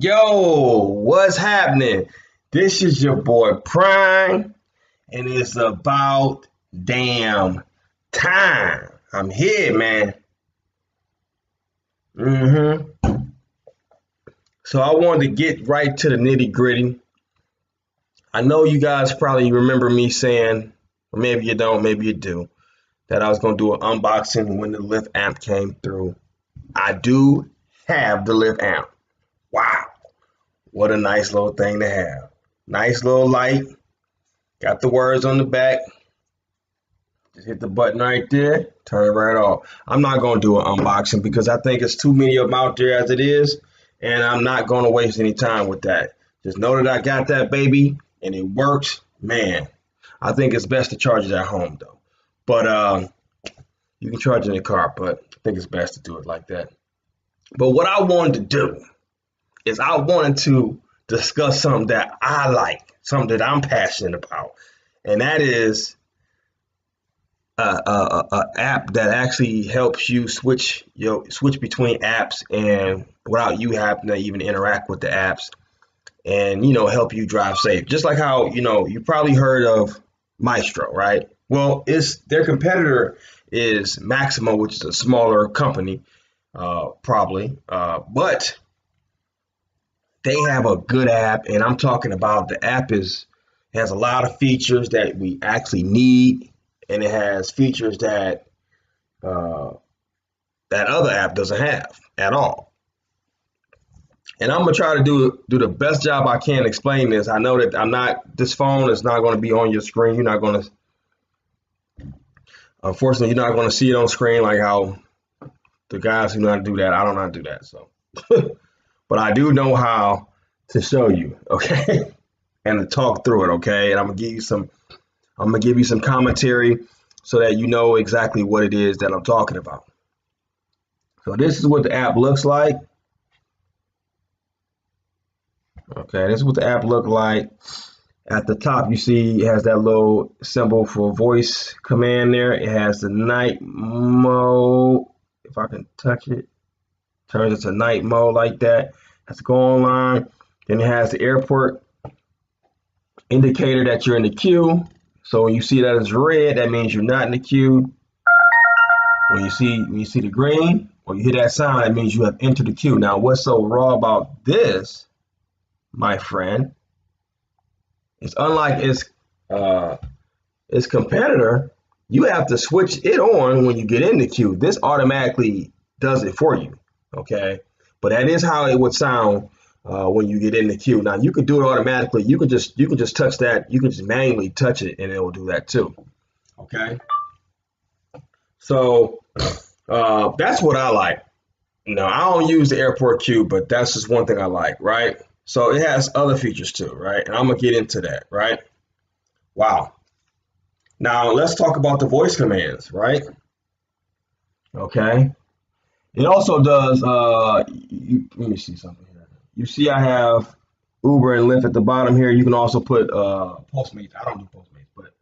Yo, what's happening? This is your boy Prime, and it's about damn time. I'm here, man. hmm So I wanted to get right to the nitty gritty. I know you guys probably remember me saying, or maybe you don't, maybe you do, that I was going to do an unboxing when the Lyft amp came through. I do have the Lyft amp. Wow, what a nice little thing to have. Nice little light. Got the words on the back. Just hit the button right there, turn it right off. I'm not going to do an unboxing because I think it's too many of them out there as it is, and I'm not going to waste any time with that. Just know that I got that baby and it works. Man, I think it's best to charge it at home though. But you can charge it in the car, but I think it's best to do it like that. But what I wanted to do is I wanted to discuss something that I like, something that I'm passionate about, and that is a app that actually helps you switch between apps and without you having to even interact with the apps and help you drive safe. Just like how you probably heard of Maestro, right? Well, it's their competitor is Maxymo, which is a smaller company, probably, but they have a good app, and I'm talking about the app has a lot of features that we actually need, and it has features that uh, that other app doesn't have at all. And I'm gonna try to do the best job I can explain this. I know that I'm not. This phone is not going to be on your screen. You're not going to. Unfortunately, you're not going to see it on screen like how the guys who know how to do that. I don't know how to do that. So, but I do know how to show you. Okay, and to talk through it. Okay, and I'm gonna give you some. I'm gonna give you some commentary so that you know exactly what it is that I'm talking about. So this is what the app looks like. Okay, this is what the app looked like. At the top, you see it has that little symbol for voice command there. It has the night mode. If I can touch it, turns it to night mode like that. Has to go online. Then it has the airport indicator that you're in the queue. So when you see that it's red, that means you're not in the queue. When you see the green or you hear that sound, that means you have entered the queue. Now, what's so raw about this, my friend, is unlike its competitor, you have to switch it on when you get in the queue. This automatically does it for you. Okay, but that is how it would sound when you get in the queue. Now you can do it automatically. You can just touch that. You can just manually touch it, and it will do that too. Okay. So that's what I like. I don't use the airport queue, but that's just one thing I like, right? So it has other features too, right? And I'm gonna get into that, right? Wow. Now let's talk about the voice commands, right? Okay. It also does. Let me see something here. You see, I have Uber and Lyft at the bottom here. You can also put Postmates. I don't do Postmates, but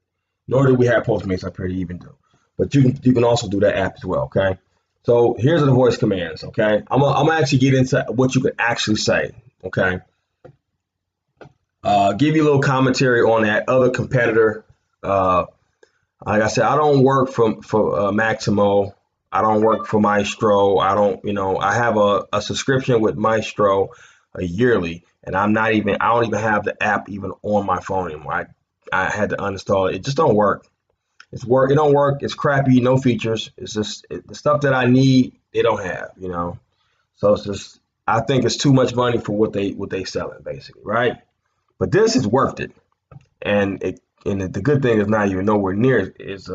nor do we have Postmates up here to even do. But you can also do that app as well. Okay. So here's the voice commands. Okay. I'm gonna actually get into what you can actually say. Okay. Give you a little commentary on that other competitor. Like I said, I don't work for Maximo. I don't work for Maestro. I don't, I have a subscription with Maestro yearly, and I don't even have the app even on my phone anymore. I had to uninstall it. It just don't work. It don't work. It's crappy, no features. It's just the stuff that I need, they don't have. So it's just, I think it's too much money for what they selling basically, right? But this is worth it, and the good thing is not even nowhere near as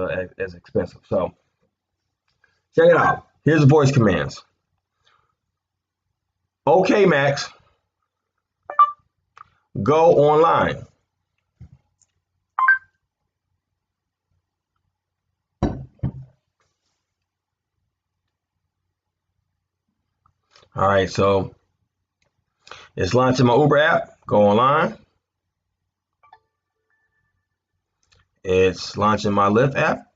expensive. So check it out. Here's the voice commands. Okay, Max, go online. All right, so it's launching my Uber app. Go online. It's launching my Lyft app.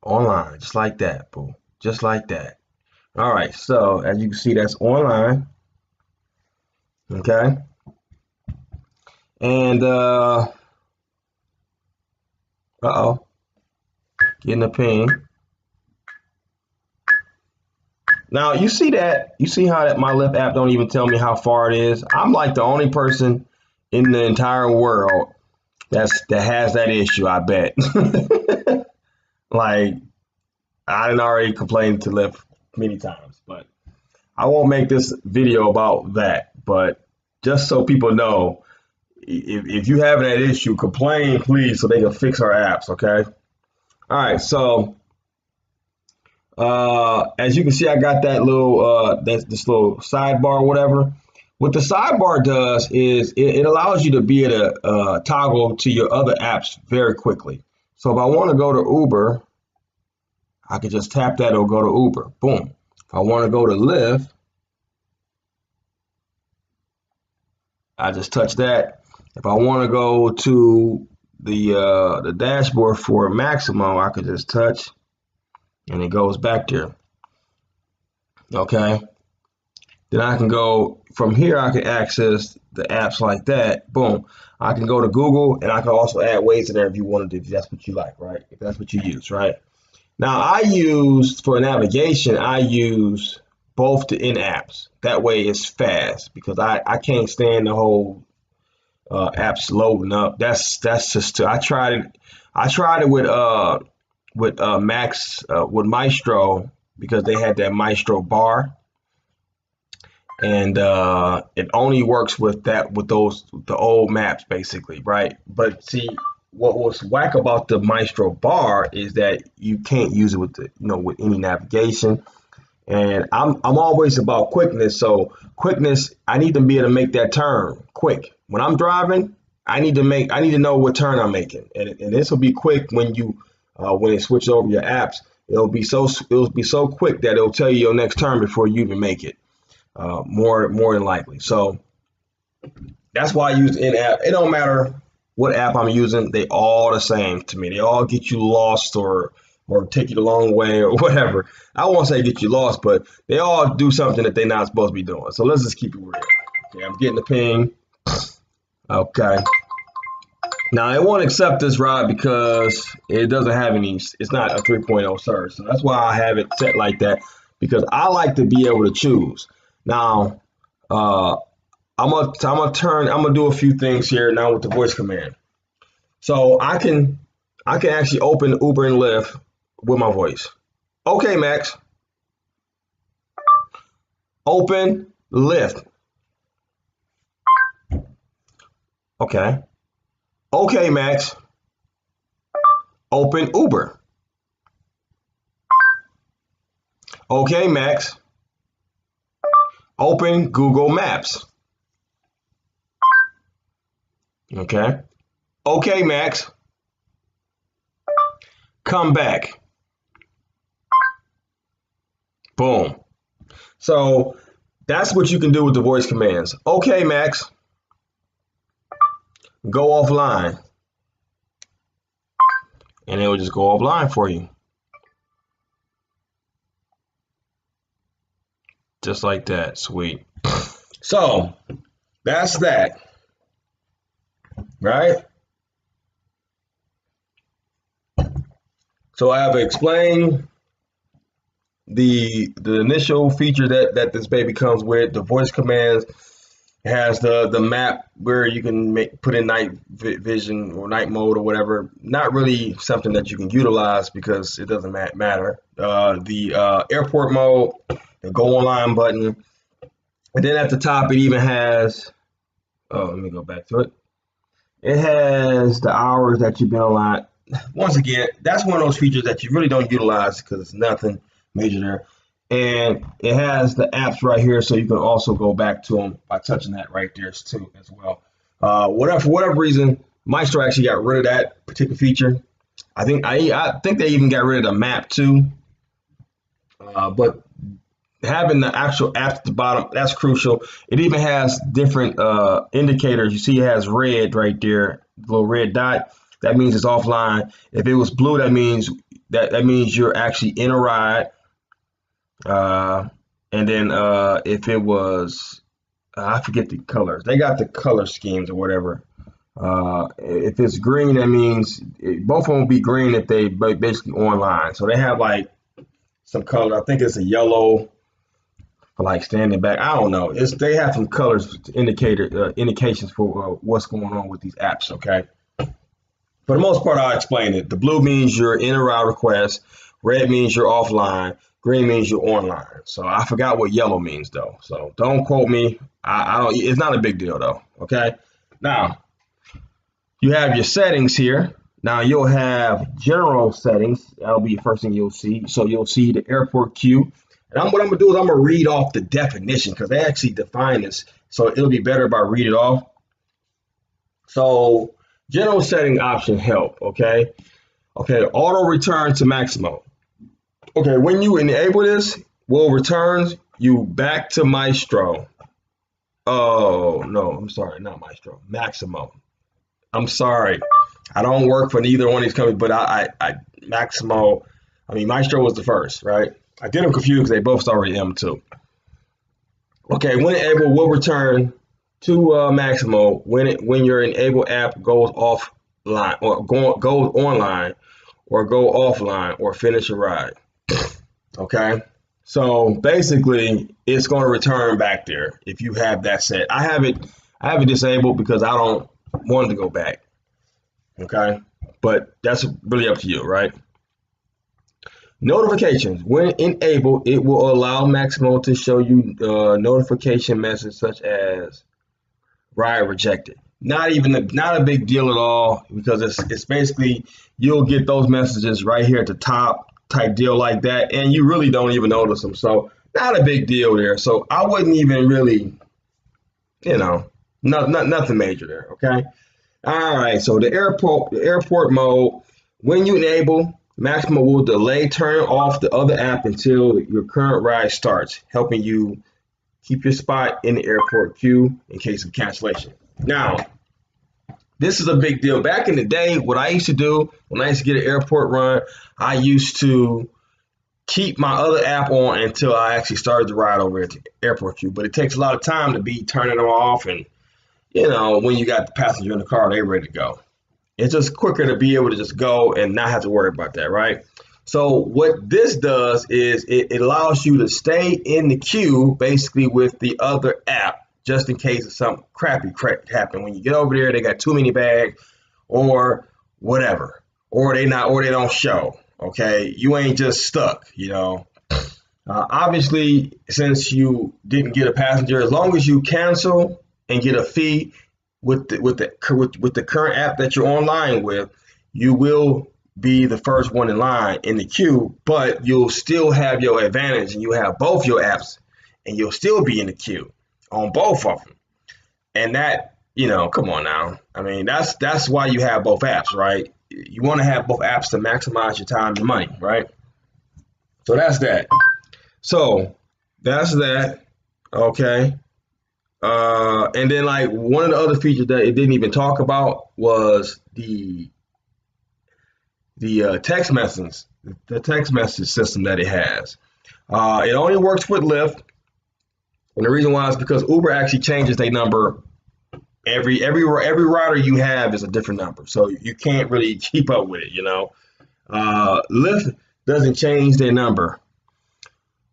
Online, just like that, boo. Just like that. All right, so as you can see, that's online. Okay. And uh-oh, getting a ping. Now you see that, you see how that my Lyft app don't even tell me how far it is. I'm like the only person in the entire world that has that issue, I bet. Like I didn't already complained to Lyft many times, but I won't make this video about that. But just so people know, if you have that issue, complain please so they can fix our apps, okay? All right, so as you can see, I got that little this little sidebar or whatever. What the sidebar does is it allows you to be able to toggle to your other apps very quickly. So if I want to go to Uber, I can just tap that, it'll go to Uber. Boom. If I want to go to Lyft, I just touch that. If I want to go to the dashboard for Maxymo, I could just touch and it goes back there. Okay. Then I can go from here, I can access the apps like that. Boom. I can go to Google and I can also add Waze in there if you wanted to, if that's what you like, right? If that's what you use, right? Now I use, for navigation, I use both the in-apps. That way it's fast because I can't stand the whole apps loading up. That's just I tried it with with Maestro because they had that Maestro bar, and it only works with the old maps basically, right? But see, what was whack about the Maestro bar is that you can't use it with with any navigation. And I'm always about quickness. So quickness, I need to be able to make that turn quick. When I'm driving, I need to know what turn I'm making. And this will be quick when it switches over your apps. It'll be so quick that it'll tell you your next turn before you even make it. More than likely. So that's why I use in-app. It don't matter what app I'm using, they all the same to me. They all get you lost or take you the long way or whatever. I won't say get you lost, but they all do something that they're not supposed to be doing. So let's just keep it real. Okay, I'm getting the ping. Okay. Now it won't accept this ride because it doesn't have any, it's not a 3.0 surge. So that's why I have it set like that, because I like to be able to choose. Now, I'm gonna do a few things here now with the voice command. So I can actually open Uber and Lyft with my voice. Okay, Max. Open Lyft. Okay. Okay, Max. Open Uber. Okay, Max. Open Google Maps. Okay. Okay, Max. Come back. Boom. So that's what you can do with the voice commands. Okay, Max. Go offline. And it will just go offline for you. Just like that. Sweet. So that's that. Right? So I have explained the initial feature that this baby comes with. The voice commands. It has the map where you can put in night vision or night mode or whatever. Not really something that you can utilize because it doesn't matter. The airport mode, the go online button, and then at the top it even has. Oh, let me go back to it. It has the hours that you've been online. Once again, that's one of those features that you really don't utilize because it's nothing major there. And it has the apps right here, so you can also go back to them by touching that right there too as well. For whatever reason, Maestro actually got rid of that particular feature. I think they even got rid of the map too. But having the actual app at the bottom, that's crucial. It even has different indicators. You see it has red right there, little red dot. That means it's offline. If it was blue, that means you're actually in a ride. And then if it was, I forget the colors. They got the color schemes or whatever. If it's green, that means both of them will be green if they basically online. So they have like some color. I think it's a yellow for like standing back. I don't know. They have some colors to indications for what's going on with these apps. Okay. For the most part, I'll explain it. The blue means you're in a route request. Red means you're offline. Green means you're online. So I forgot what yellow means though. So don't quote me. I don't. It's not a big deal though. Okay. Now you have your settings here. Now you'll have general settings. That'll be the first thing you'll see. So you'll see the airport queue. And what I'm gonna do is I'm gonna read off the definition because they actually define this. So it'll be better if I read it off. So general setting option help. Okay. Okay. Auto return to Maxymo. Okay. When you enable this, will return you back to Maestro. Oh no, I'm sorry, not Maestro. Maxymo. I'm sorry. I don't work for neither one of these companies, but I Maxymo. I mean, Maestro was the first, right? I get them confused because they both start with M too. Okay, when enabled, will return to Maxymo when your enabled app goes offline or goes online or go offline or finish a ride. Okay, so basically, it's going to return back there if you have that set. I have it disabled because I don't want it to go back. Okay, but that's really up to you, right? Notifications. When enabled, it will allow Maxymo to show you notification message such as ride rejected. Not a big deal at all because it's basically you'll get those messages right here at the top type deal like that, and you really don't even notice them. So not a big deal there. So I wouldn't even really, nothing major there. Okay. All right. So the airport mode. When you enable, Maxymo will delay turn off the other app until your current ride starts, helping you keep your spot in the airport queue in case of cancellation. Now, this is a big deal. Back in the day, what I used to do when I used to get an airport run, I used to keep my other app on until I actually started the ride over at the airport queue. But it takes a lot of time to be turning them off, and when you got the passenger in the car, they're ready to go. It's just quicker to be able to just go and not have to worry about that, right? So what this does is it allows you to stay in the queue basically with the other app just in case of some crappy crap happen. When you get over there, they got too many bags or whatever, or they don't show. Okay, you ain't just stuck. Obviously, since you didn't get a passenger, as long as you cancel and get a fee with the current app that you're online with, you will be the first one in line in the queue, but you'll still have your advantage and you have both your apps and you'll still be in the queue on both of them. And that, come on now. I mean, that's why you have both apps, right? You want to have both apps to maximize your time and money, right? So that's that. So that's that. Okay. And then like one of the other features that it didn't even talk about was the text message, the text message system that it has. It only works with Lyft, and the reason why is because Uber actually changes their number. Every rider you have is a different number, so you can't really keep up with it. Lyft doesn't change their number.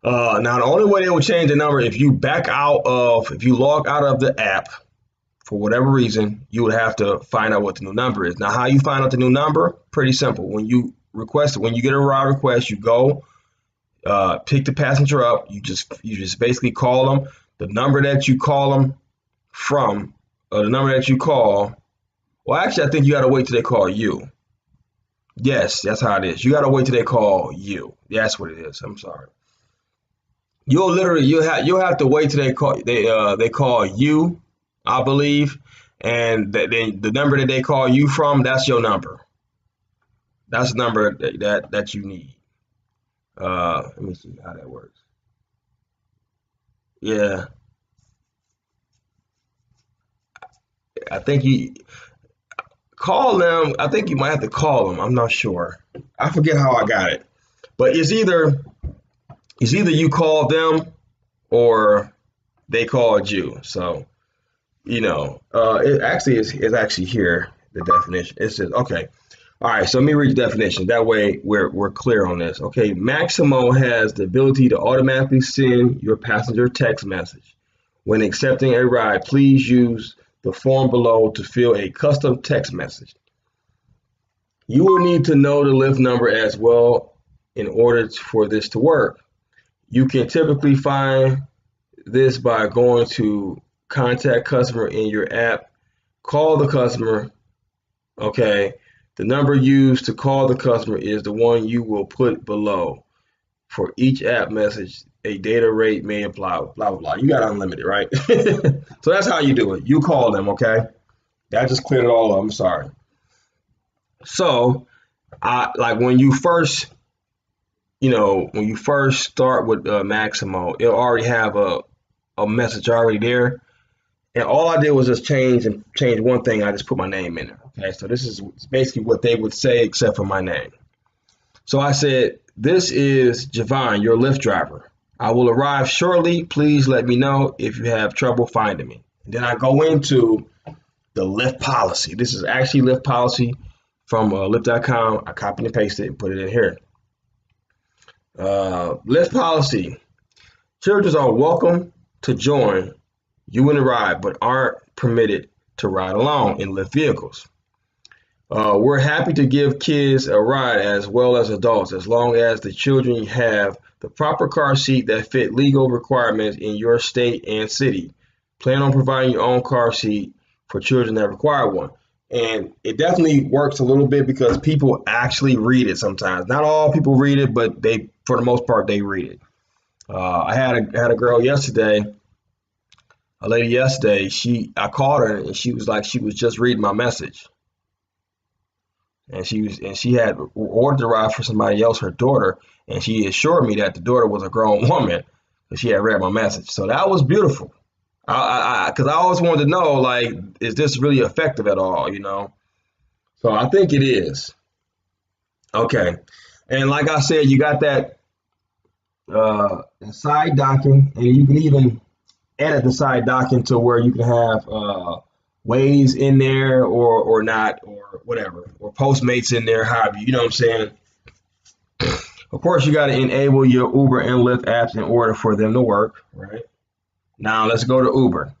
Now the only way they will change the number if you log out of the app for whatever reason, you would have to find out what the new number is. Now, how you find out the new number? Pretty simple. When you get a ride request, you go pick the passenger up. You just basically call them. The number that you call them from, or the number that you call. Well, actually, I think you got to wait till they call you. Yes, that's how it is. You got to wait till they call you. That's what it is. I'm sorry. You'll have to wait till they call you, I believe, and the number that they call you from, that's your number. That's the number that you need. Let me see how that works. Yeah, I think you call them. I think you might have to call them. I'm not sure. I forget how I got it, but it's either it's either you called them or they called you. So, it actually is actually here, the definition. It says, okay, all right, so let me read the definition. That way we're clear on this. Okay, Maxymo has the ability to automatically send your passenger text message. When accepting a ride, please use the form below to fill a custom text message. You will need to know the Lyft number as well in order for this to work. You can typically find this by going to contact customer in your app, call the customer. Okay, the number used to call the customer is the one you will put below. For each app message, a data rate may apply, blah, blah, blah. You got unlimited, right? So that's how you do it. You call them, okay? That just cleared it all up. I'm sorry. So, like when you first start with Maxymo, it'll already have a message already there. And all I did was just change one thing. I just put my name in there. Okay, so this is basically what they would say except for my name. So I said, this is Javon, your Lyft driver. I will arrive shortly. Please let me know if you have trouble finding me. And then I go into the Lyft policy. This is actually Lyft policy from Lyft.com. I copied and pasted it and put it in here. Lyft policy. Children are welcome to join you in the ride, but aren't permitted to ride alone in Lyft vehicles. We're happy to give kids a ride as well as adults, as long as the children have the proper car seat that fit legal requirements in your state and city. Plan on providing your own car seat for children that require one. And it definitely works a little bit because people actually read it sometimes. Not all people read it, but for the most part, they read it. I had a girl yesterday, a lady yesterday. I called her and she was like, she was just reading my message. And she had ordered a ride for somebody else, her daughter, and she assured me that the daughter was a grown woman, but she had read my message. So that was beautiful. Because I always wanted to know, like, is this really effective at all, So I think it is. Okay. And like I said, you got that side docking, and you can even edit the side docking to where you can have ways in there or not, or whatever, or Postmates in there, however, you know what I'm saying? Of course, you got to enable your Uber and Lyft apps in order for them to work, right? Now let's go to Uber.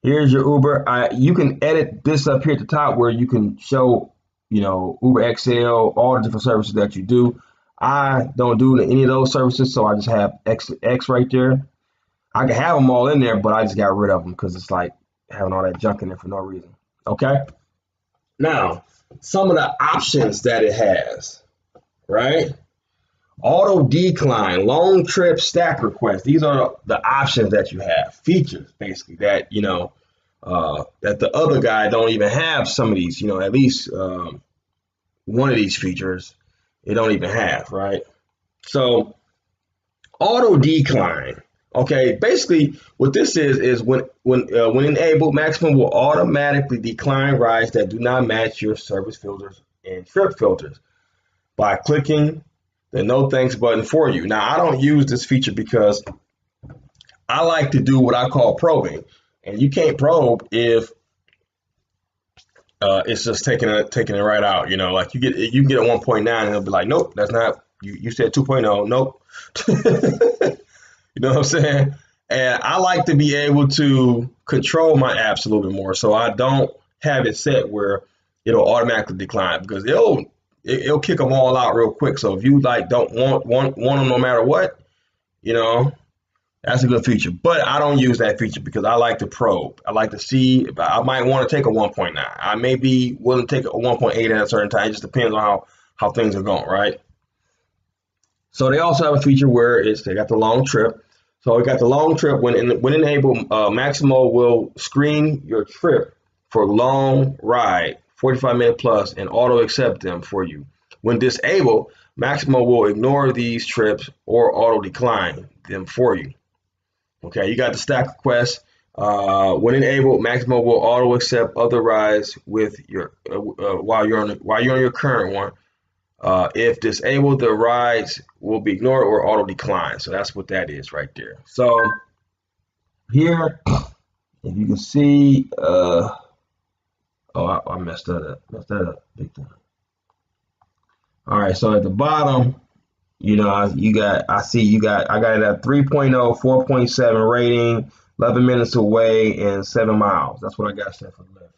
Here's your Uber. You can edit this up here at the top where you can show, Uber XL, all the different services that you do. I don't do any of those services, so I just have X right there. I can have them all in there, but I just got rid of them because it's like having all that junk in there for no reason. Okay. Now, some of the options that it has, right? Auto decline, long trip stack request. These are the options that you have, features basically that, that the other guy don't even have. Some of these, at least one of these features, they don't even have, right? So auto decline. Okay, basically what this is when enabled, Maxymo will automatically decline rides that do not match your service filters and trip filters by clicking the no thanks button for you. Now, I don't use this feature because I like to do what I call probing, and you can't probe if it's just taking it right out. Like you can get a 1.9 and it'll be like, nope, that's not you said 2.0, nope. You know what I'm saying? And I like to be able to control my apps a little bit more, so I don't have it set where it'll automatically decline, because it'll kick them all out real quick. So if you don't want them no matter what, that's a good feature. But I don't use that feature because I like to probe. I like to see if I might want to take a 1.9. I may be willing to take a 1.8 at a certain time. It just depends on how things are going, right? So they also have a feature where they got the long trip. So we got the long trip. When enabled, Maxymo will screen your trip for long ride, 45-minute plus, and auto accept them for you. When disabled, Maxymo will ignore these trips or auto decline them for you. Okay, you got the stack request. When enabled, Maxymo will auto accept other rides with your while you're on your current one. If disabled, the rides will be ignored or auto decline. So that's what that is right there. So here, if you can see, I messed that up. Big time. All right, so at the bottom, I got it at 3.0, 4.7 rating, 11 minutes away, and 7 miles. That's what I got set for Lyft.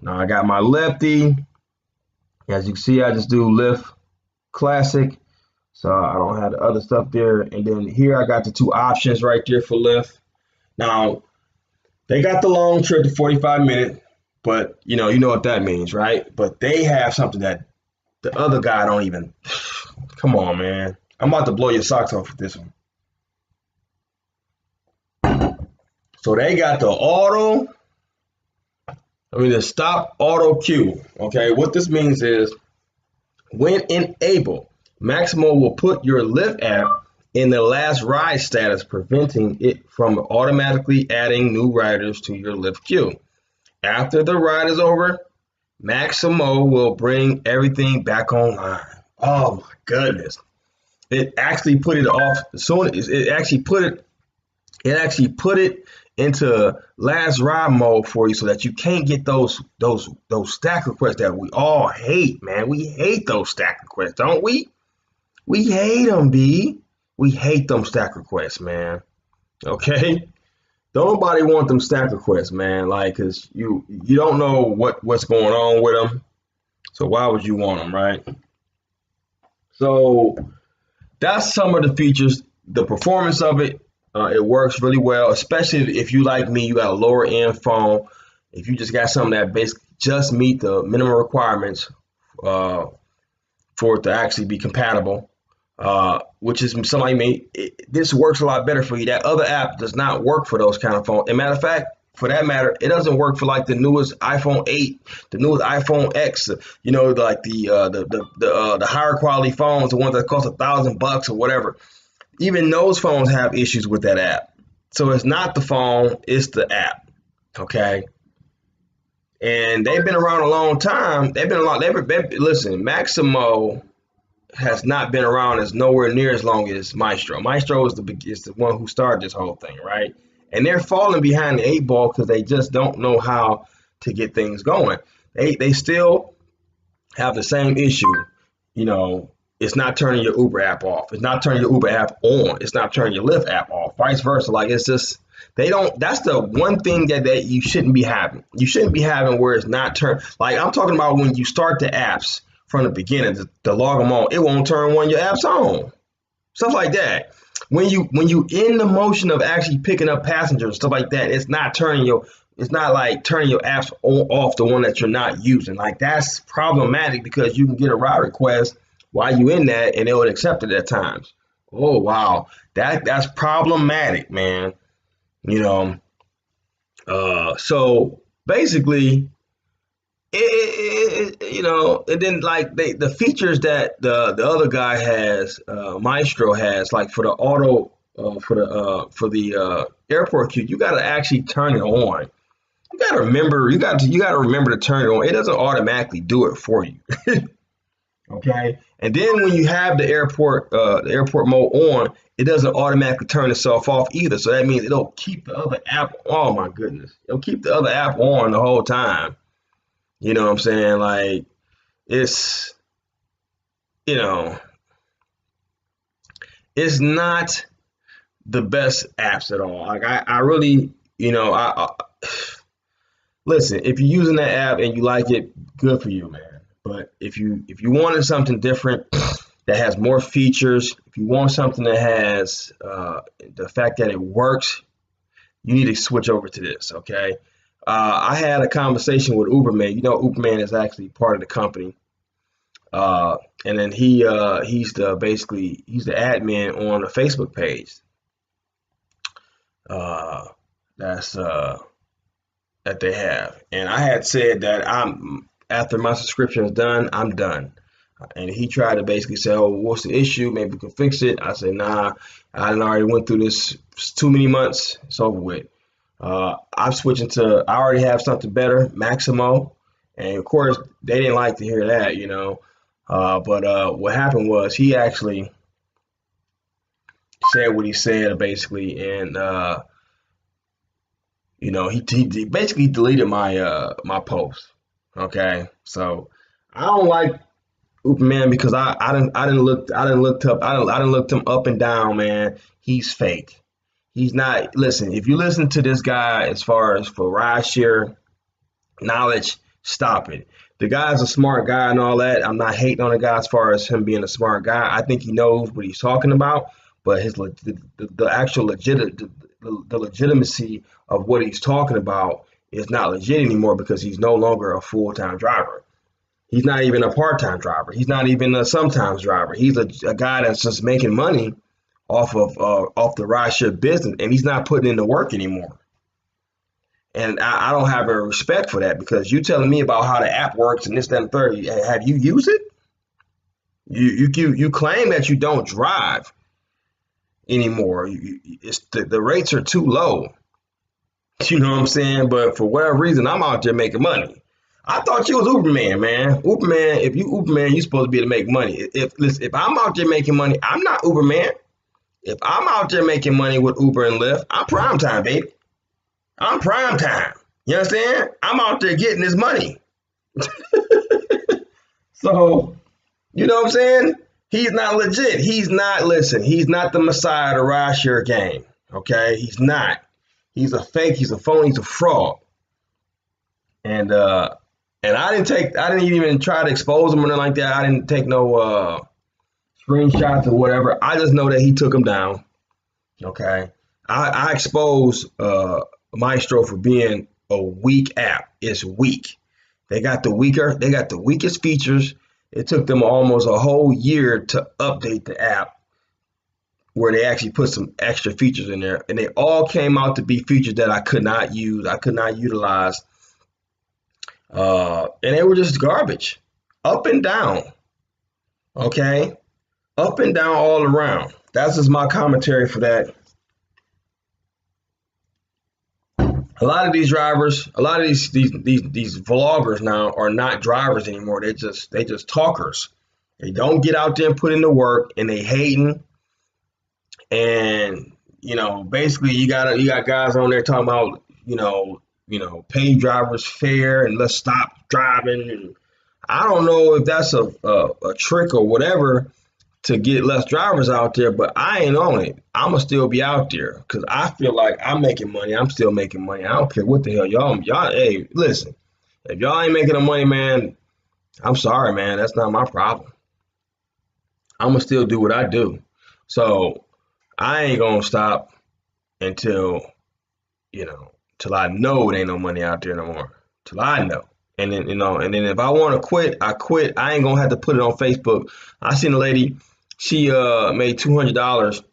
Now I got my lefty. As you can see, I just do Lyft Classic, so I don't have the other stuff there. And then here I got the 2 options right there for Lyft. Now they got the long trip, the 45-minute, but you know what that means, right? But they have something that the other guy don't even. Come on, man. I'm about to blow your socks off with this one. So they got the stop auto queue. Okay, what this means is when enabled, Maxymo will put your Lyft app in the last ride status, preventing it from automatically adding new riders to your Lyft queue. After the ride is over, Maxymo will bring everything back online. Oh my goodness. It actually put it off as soon as it actually put it into last ride mode for you so that you can't get those stack requests that we all hate, man. We hate those stack requests, don't we? We hate them, B. We hate them stack requests, man. Okay? Don't nobody want them stack requests, man. Like, cause you don't know what's going on with them. So why would you want them, right? So that's some of the features. The performance of it, it works really well, especially if you like me, you got a lower end phone. If you just got something that basically just meet the minimum requirements for it to actually be compatible, which is something like me, this works a lot better for you. That other app does not work for those kind of phones. As a matter of fact, for that matter, it doesn't work for like the newest iPhone 8, the newest iPhone X, like the higher quality phones, the ones that cost $1,000 or whatever. Even those phones have issues with that app. So it's not the phone, it's the app. Okay. And they've been around a long time. Listen, Maxymo has not been around as nowhere near as long as Maestro. Maestro is the one who started this whole thing, right? And they're falling behind the 8 ball because they just don't know how to get things going. They still have the same issue, It's not turning your Uber app off. It's not turning your Uber app on. It's not turning your Lyft app off. Vice versa. Like, it's just that's the one thing that you shouldn't be having. You shouldn't be having where it's not turned. Like, I'm talking about when you start the apps from the beginning to log them on, it won't turn one of your apps on. Stuff like that. When you in the motion of actually picking up passengers, stuff like that, it's not like turning your apps off the one that you're not using. Like, that's problematic because you can get a ride request while you in that and it would accept it at times. Oh wow, that's problematic, man. So basically, and then like the features that the other guy has, Maestro has, like for the auto, for the airport queue, you got to actually turn it on. You got to remember to turn it on. It doesn't automatically do it for you. Okay. And then when you have the airport mode on, it doesn't automatically turn itself off either. So that means it'll keep the other app. Oh my goodness. It'll keep the other app on the whole time. You know what I'm saying? Like, it's, it's not the best apps at all. Like, I really, listen, if you're using that app and you like it, good for you, man. But if you wanted something different that has more features, if you want something that has the fact that it works, you need to switch over to this, okay? I had a conversation with Uberman. Uberman is actually part of the company. And then he's the admin on the Facebook page. That they have. And I had said that after my subscription is done, I'm done. And he tried to basically say, oh, what's the issue? Maybe we can fix it. I said, nah, I already went through this too many months. It's over with. I'm switching I already have something better, Maxymo. And of course, they didn't like to hear that, but what happened was he actually said what he said basically, and he basically deleted my post. Okay, so I don't like Uber man because I didn't looked him up and down, man. He's fake. He's not. Listen, if you listen to this guy as far as for rideshare knowledge, stop it. The guy's a smart guy and all that. I'm not hating on the guy as far as him being a smart guy. I think he knows what he's talking about, but the actual the legitimacy of what he's talking about is not legit anymore because he's no longer a full-time driver. He's not even a part-time driver. He's not even a sometimes driver. He's a guy that's just making money off the rideshare business, and he's not putting in the work anymore. And I don't have a respect for that because you telling me about how the app works and this, that, and third. Have you used it? You claim that you don't drive anymore. It's the rates are too low. You know what I'm saying? But for whatever reason, I'm out there making money. I thought you was Uberman, man. Uberman, if you Uberman, you're supposed to be able to make money. If I'm out there making money, I'm not Uberman. If I'm out there making money with Uber and Lyft, I'm prime time, baby. I'm prime time. You understand? I'm out there getting this money. So, you know what I'm saying? He's not legit. He's not, listen, he's not the messiah of the rideshare game. Okay? He's not. He's a fake, he's a phony, he's a fraud. And I didn't even try to expose him or nothing like that. I didn't take no screenshots or whatever. I just know that he took him down. Okay. I expose Maestro for being a weak app. It's weak. They got the weakest features. It took them almost a whole year to update the app where they actually put some extra features in there. And they all came out to be features that I could not use. I could not utilize. And they were just garbage. Up and down. Okay? Up and down all around. That's just my commentary for that. A lot of these drivers, a lot of these vloggers now are not drivers anymore. They just talkers. They don't get out there and put in the work, and they hating. And basically, you got guys on there talking about pay drivers fair and let's stop driving. And I don't know if that's a trick or whatever to get less drivers out there, but I ain't on it. I'ma still be out there because I feel like I'm making money. I'm still making money. I don't care what the hell y'all. Hey, listen, if y'all ain't making the money, man, I'm sorry, man. That's not my problem. I'ma still do what I do. So I ain't gonna stop until till I know it ain't no money out there no more. Till I know. And then if I want to quit, I quit. I ain't gonna have to put it on Facebook. I seen a lady. She made $200,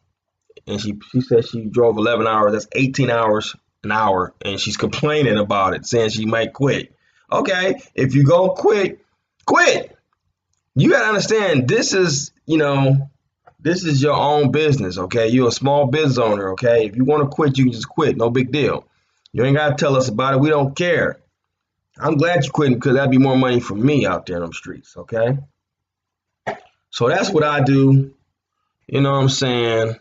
and she said she drove 11 hours. That's 18 hours an hour, and she's complaining about it, saying she might quit. Okay, if you go quit. You gotta understand this is your own business. Okay, you're a small business owner. Okay, if you want to quit, you can just quit. No big deal. You ain't gotta tell us about it. We don't care. I'm glad you quitting because that'd be more money for me out there in them streets. Okay. So that's what I do. You know what I'm saying?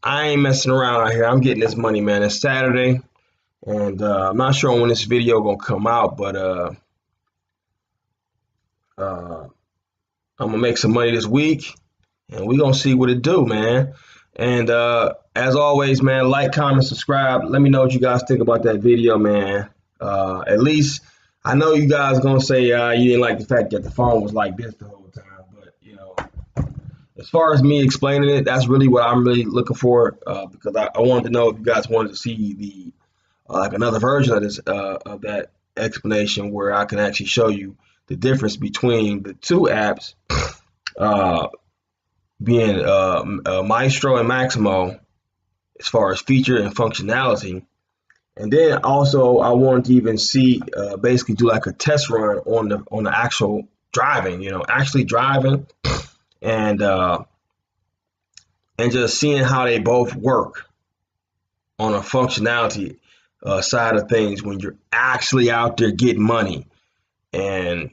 I ain't messing around out here. I'm getting this money, man. It's Saturday, and I'm not sure when this video gonna come out, but I'm gonna make some money this week, and we gonna see what it do, man. And as always, man, like, comment, subscribe. Let me know what you guys think about that video, man. At least I know you guys gonna say you didn't like the fact that the phone was like this the whole time, but as far as me explaining it, that's really what I'm really looking for because I wanted to know if you guys wanted to see the like another version of this of that explanation where I can actually show you the difference between the two apps being Maestro and Maxymo as far as feature and functionality. And then also I wanted to even see basically do like a test run on the actual driving, actually driving and just seeing how they both work on a functionality side of things when you're actually out there getting money. And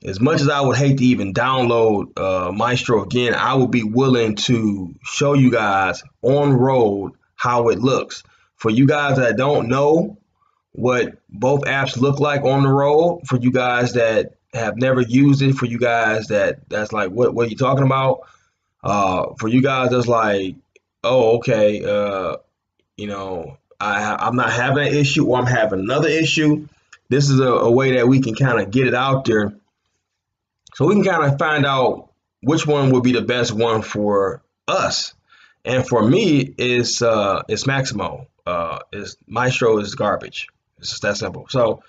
as much as I would hate to even download Maestro again, I would be willing to show you guys on road how it looks. For you guys that don't know what both apps look like on the road, for you guys that have never used it, for you guys that's like, what are you talking about? For you guys that's like, oh, okay, I'm not having an issue or I'm having another issue. This is a way that we can kind of get it out there so we can kind of find out which one would be the best one for us. And for me, it's Maxymo. It's Maestro is garbage. It's just that simple. So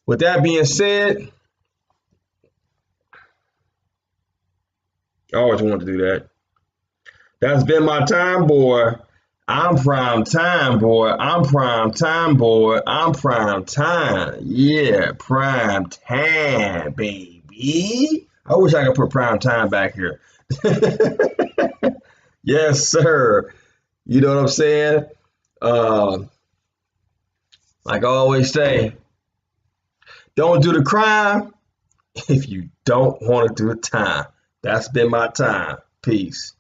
with that being said, I always wanted to do that. That's been my time, boy. I'm prime time, boy. I'm prime time, boy. I'm prime time. Yeah, prime time, baby. I wish I could put prime time back here. Yes, sir. You know what I'm saying? Uh, like I always say, don't do the crime if you don't want to do the time. That's been my time. Peace.